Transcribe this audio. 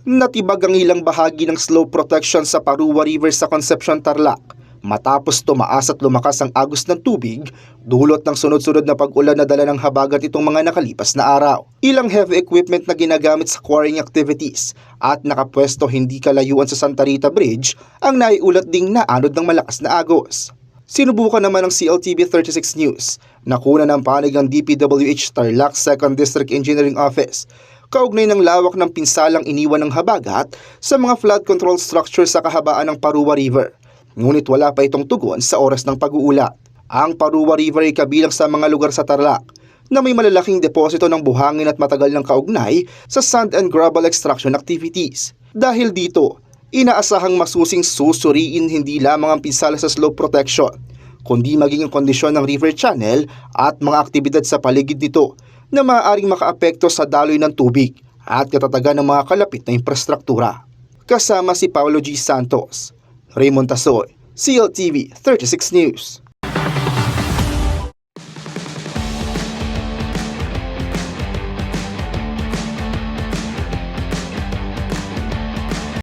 Natibag ang ilang bahagi ng slope protection sa Parua River sa Concepcion, Tarlac matapos tumaas at lumakas ang agos ng tubig dulot ng sunod-sunod na pag-ulan na dala ng habagat itong mga nakalipas na araw. Ilang heavy equipment na ginagamit sa quarrying activities at nakapwesto hindi kalayuan sa Santa Rita Bridge ang naiulat ding naanod ng malakas na agos. Sinubukan naman ng CLTV 36 News na kunan ng panig ang DPWH Tarlac 2nd District Engineering Office kaugnay ng lawak ng pinsalang iniwan ng habagat sa mga flood control structure sa kahabaan ng Parua River. Ngunit wala pa itong tugon sa oras ng pag-uulat. Ang Parua River ay kabilang sa mga lugar sa Tarlac na may malalaking deposito ng buhangin at matagal ng kaugnay sa sand and gravel extraction activities. Dahil dito, inaasahang masusing susuriin hindi lamang ang pinsala sa slope protection, kundi maging ang kondisyon ng river channel at mga aktibidad sa paligid nito na maaaring makaapekto sa daloy ng tubig at katatagan ng mga kalapit na infrastruktura. Kasama si Paulo G. Santos, Raymond Tasoy, CLTV 36 News.